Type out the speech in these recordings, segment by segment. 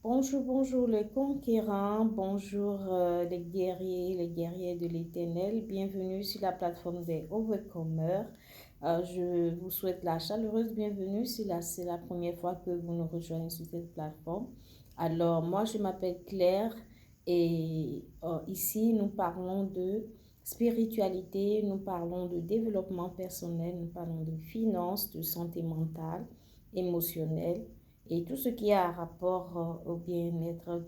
Bonjour, bonjour les conquérants, bonjour les guerriers de l'Éternel. Bienvenue sur la plateforme des Overcomers. Je vous souhaite la chaleureuse bienvenue si c'est la première fois que vous nous rejoignez sur cette plateforme. Alors, moi, je m'appelle Claire et ici, nous parlons de spiritualité, nous parlons de développement personnel, nous parlons de finances, de santé mentale, émotionnelle et tout ce qui a rapport au bien-être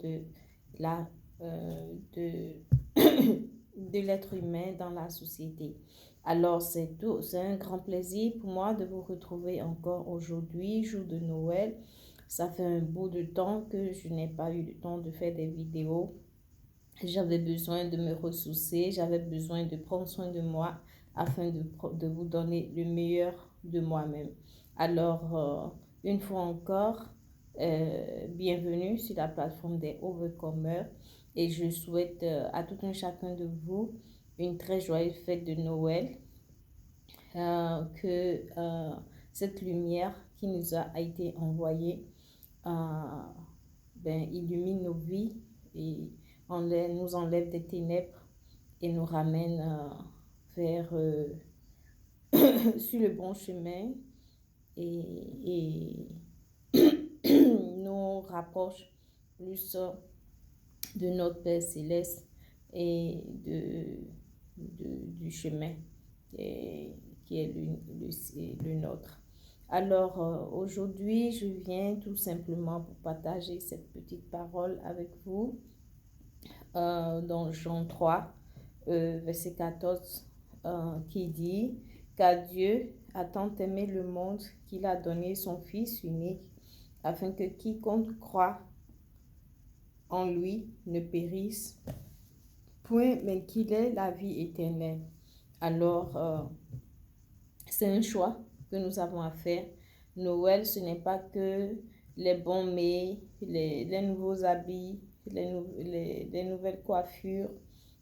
la, de, de l'être humain dans la société. Alors, c'est un grand plaisir pour moi de vous retrouver encore aujourd'hui, jour de Noël. Ça fait un bout de temps que je n'ai pas eu le temps de faire des vidéos. J'avais besoin de me ressourcer, j'avais besoin de prendre soin de moi afin de vous donner le meilleur de moi-même. Alors, une fois encore, bienvenue sur la plateforme des Overcomers et je souhaite à tout un chacun de vous une très joyeuse fête de Noël, que cette lumière qui nous a été envoyée illumine nos vies et nous enlève des ténèbres et nous ramène vers sur le bon chemin et nous rapproche plus de notre Père Céleste et du chemin qui est le nôtre. Alors, aujourd'hui, je viens tout simplement pour partager cette petite parole avec vous dans Jean 3, verset 14, qui dit « Car Dieu a tant aimé le monde qu'il a donné son Fils unique, afin que quiconque croit en lui ne périsse point, mais qu'il ait la vie éternelle. » Alors, c'est un choix que nous avons à faire. Noël, ce n'est pas que les bons mets, les nouveaux habits, les nouvelles coiffures,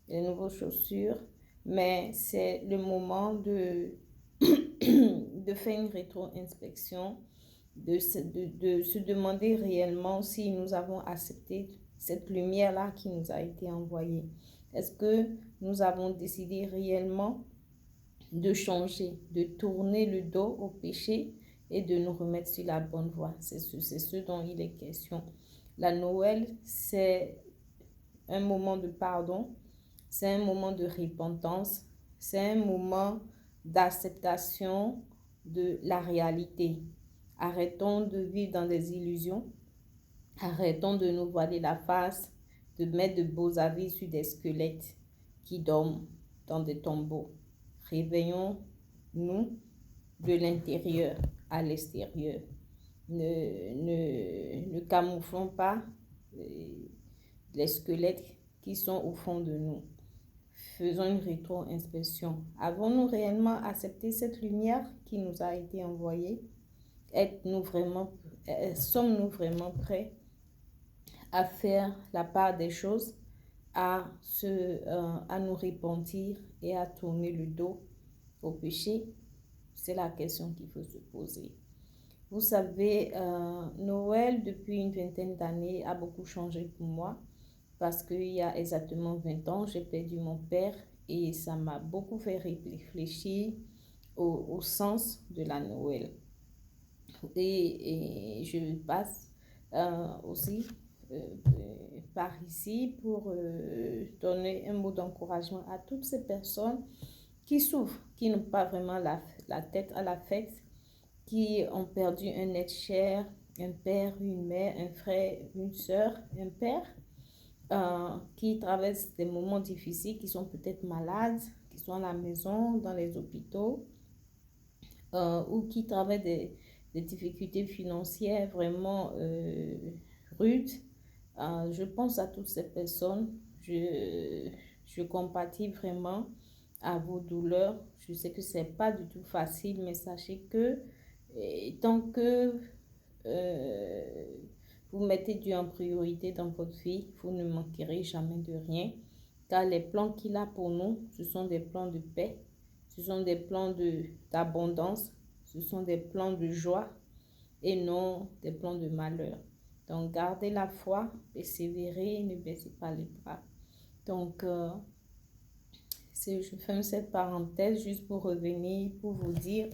les nouvelles chaussures, mais c'est le moment de, de faire une rétro-inspection, de se demander réellement si nous avons accepté cette lumière-là qui nous a été envoyée. Est-ce que nous avons décidé réellement de changer, de tourner le dos au péché et de nous remettre sur la bonne voie? C'est ce dont il est question. La Noël, c'est un moment de pardon, c'est un moment de repentance, c'est un moment d'acceptation de la réalité. Arrêtons de vivre dans des illusions, arrêtons de nous voiler la face, de mettre de beaux avis sur des squelettes qui dorment dans des tombeaux. Réveillons-nous de l'intérieur à l'extérieur. Ne camouflons pas les squelettes qui sont au fond de nous. Faisons une rétro-inspection. Avons-nous réellement accepté cette lumière qui nous a été envoyée? Sommes-nous vraiment prêts à faire la part des choses, à nous repentir et à tourner le dos au péché? C'est la question qu'il faut se poser. Vous savez, Noël, depuis une vingtaine d'années, a beaucoup changé pour moi parce qu'il y a exactement 20 ans, j'ai perdu mon père et ça m'a beaucoup fait réfléchir au sens de la Noël. Et je passe aussi par ici pour donner un mot d'encouragement à toutes ces personnes qui souffrent, qui n'ont pas vraiment la tête à la fête, qui ont perdu un être cher, un père, une mère, un frère, une soeur, un père, qui traversent des moments difficiles, qui sont peut-être malades, qui sont à la maison, dans les hôpitaux, ou qui traversent des difficultés financières vraiment rudes. Je pense à toutes ces personnes. Je compatis vraiment à vos douleurs. Je sais que ce n'est pas du tout facile, mais sachez que tant que vous mettez Dieu en priorité dans votre vie, vous ne manquerez jamais de rien. Car les plans qu'il a pour nous, ce sont des plans de paix, ce sont des plans d'abondance, ce sont des plans de joie et non des plans de malheur. Donc, gardez la foi, persévérez, ne baissez pas les bras. Donc, je ferme cette parenthèse juste pour revenir, pour vous dire,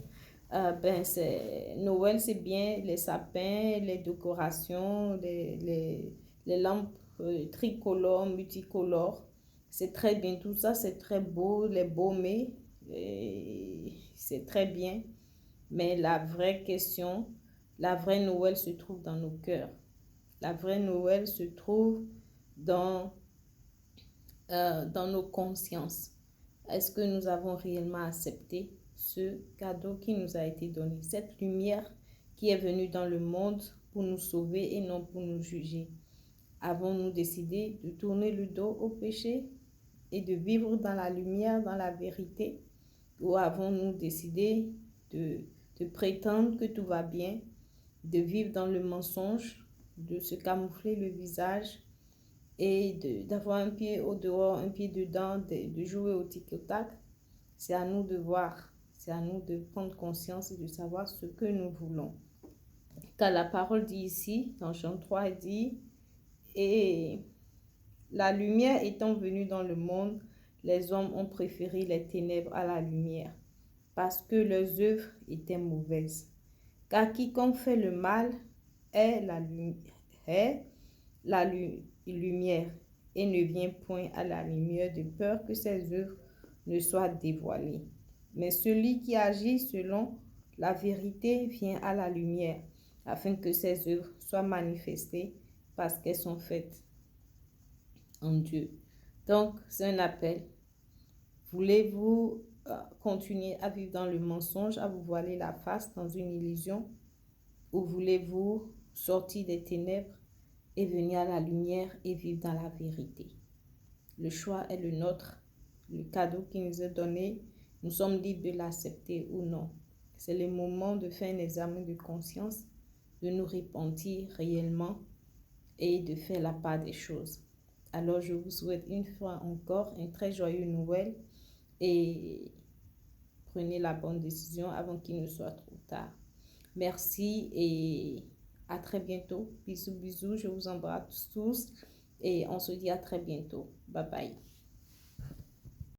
Noël, c'est bien les sapins, les décorations, les lampes tricolores, multicolores. C'est très bien, tout ça, c'est très beau, les baumets, c'est très bien. Mais la vraie question, la vraie Noël se trouve dans nos cœurs. La vraie Noël se trouve dans, dans nos consciences. Est-ce que nous avons réellement accepté ce cadeau qui nous a été donné, cette lumière qui est venue dans le monde pour nous sauver et non pour nous juger? Avons-nous décidé de tourner le dos au péché et de vivre dans la lumière, dans la vérité? Ou avons-nous décidé de prétendre que tout va bien, de vivre dans le mensonge, de se camoufler le visage et d'avoir un pied au dehors, un pied dedans, de jouer au tic-tac? C'est à nous de voir, c'est à nous de prendre conscience et de savoir ce que nous voulons. Car la parole dit ici, dans Jean 3, elle dit, et la lumière étant venue dans le monde, les hommes ont préféré les ténèbres à la lumière, parce que leurs œuvres étaient mauvaises. Car quiconque fait le mal est la lumière et ne vient point à la lumière de peur que ses œuvres ne soient dévoilées. Mais celui qui agit selon la vérité vient à la lumière, afin que ses œuvres soient manifestées parce qu'elles sont faites en Dieu. Donc, c'est un appel. Voulez-vous continuer à vivre dans le mensonge, à vous voiler la face dans une illusion, ou voulez-vous sortir des ténèbres et venir à la lumière et vivre dans la vérité? Le choix est le nôtre. Le cadeau qui nous est donné, nous sommes libres de l'accepter ou non. C'est le moment de faire un examen de conscience, de nous repentir réellement et de faire la part des choses. Alors, je vous souhaite une fois encore un très joyeux Noël et prenez la bonne décision avant qu'il ne soit trop tard. Merci et à très bientôt. Bisous, bisous. Je vous embrasse tous et on se dit à très bientôt. Bye bye.